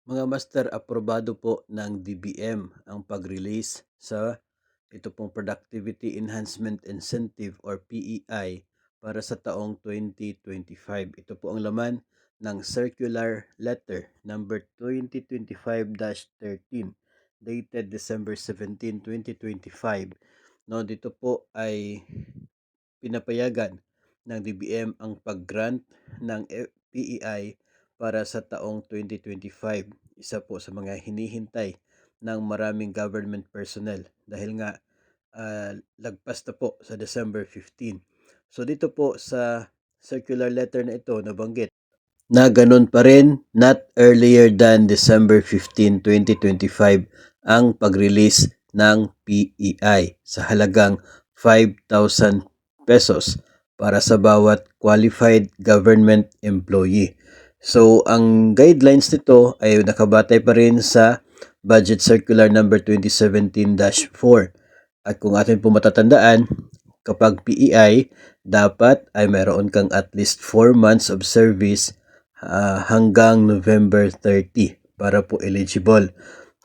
Mga master, aprobado po ng DBM ang pag-release sa ito pong Productivity Enhancement Incentive or PEI para sa taong 2025. Ito po ang laman ng Circular Letter number 2025-13 dated December 17, 2025. No, dito po ay pinapayagan ng DBM ang pag-grant ng PEI para sa taong 2025. Isa po sa mga hinihintay ng maraming government personnel dahil nga lagpas na po sa December 15. So dito po sa circular letter na ito nabanggit na ganun pa rin, not earlier than December 15, 2025 ang pag-release ng PEI sa halagang 5,000 pesos para sa bawat qualified government employee. So, ang guidelines nito ay nakabatay pa rin sa Budget Circular number 2017-4. At kung atin po matatandaan, kapag PEI, dapat ay mayroon kang at least 4 months of service hanggang November 30 para po eligible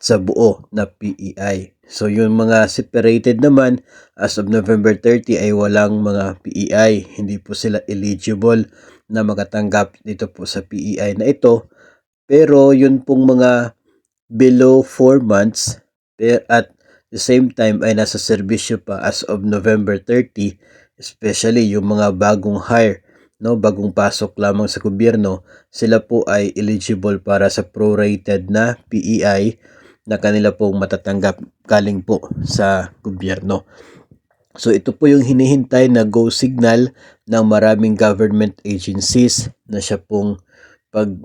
sa buo na PEI. So yung mga separated naman as of November 30 ay walang mga PEI. Hindi po sila eligible na makatanggap dito po sa PEI na ito. Pero yun pong mga below 4 months at the same time ay nasa serbisyo pa as of November 30, especially yung mga bagong hire, no, bagong pasok lamang sa gobyerno, sila po ay eligible para sa prorated na PEI na kanila pong matatanggap galing po sa gobyerno. So ito po yung hinihintay na go signal ng maraming government agencies na siya pong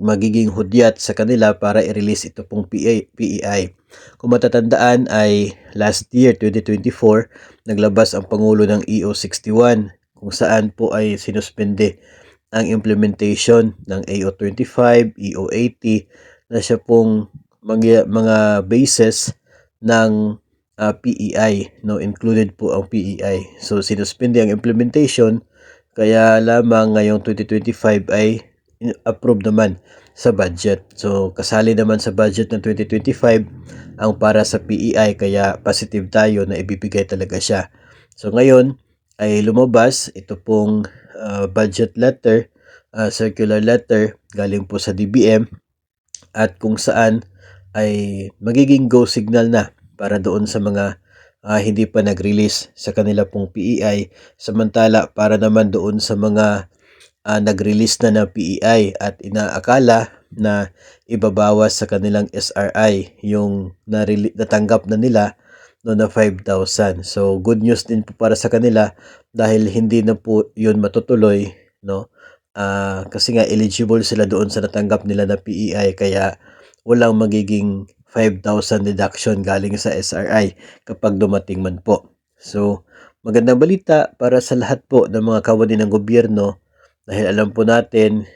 magiging hudyat sa kanila para i-release ito pong PEI. Kung matatandaan ay last year 2024 naglabas ang Pangulo ng EO61 kung saan po ay sinuspende ang implementation ng AO25, EO80 na siya pong mga bases ng PEI, no, included po ang PEI. So sinuspende ang implementation kaya lamang ngayong 2025 ay approve naman sa budget. So kasali naman sa budget ng 2025 ang para sa PEI kaya positive tayo na ibibigay talaga siya. So ngayon ay lumabas ito pong budget letter, circular letter galing po sa DBM at kung saan ay magiging go signal na para doon sa mga hindi pa nag-release sa kanila pong PEI, samantala para naman doon sa mga nag-release na ng PEI at inaakala na ibabawas sa kanilang SRI yung natanggap na nila no na 5,000. So good news din po para sa kanila dahil hindi na po yun matutuloy, no. Kasi nga eligible sila doon sa natanggap nila na PEI kaya walang magiging 5,000 deduction galing sa SRI kapag dumating man po. So magandang balita para sa lahat po ng mga kawani ng gobyerno dahil alam po natin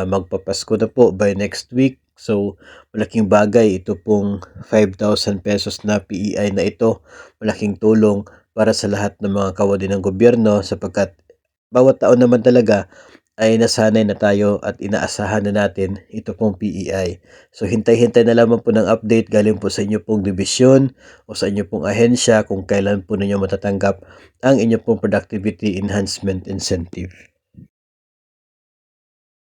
magpapasko na po by next week. So malaking bagay ito pong 5,000 pesos na PEI na ito. Malaking tulong para sa lahat ng mga kawani ng gobyerno sapagkat bawat taon naman talaga ay nasanay na tayo at inaasahan na natin ito pong PEI. So hintay-hintay na lamang po ng update galing po sa inyo pong division o sa inyo pong ahensya kung kailan po ninyo matatanggap ang inyo pong Productivity Enhancement Incentive.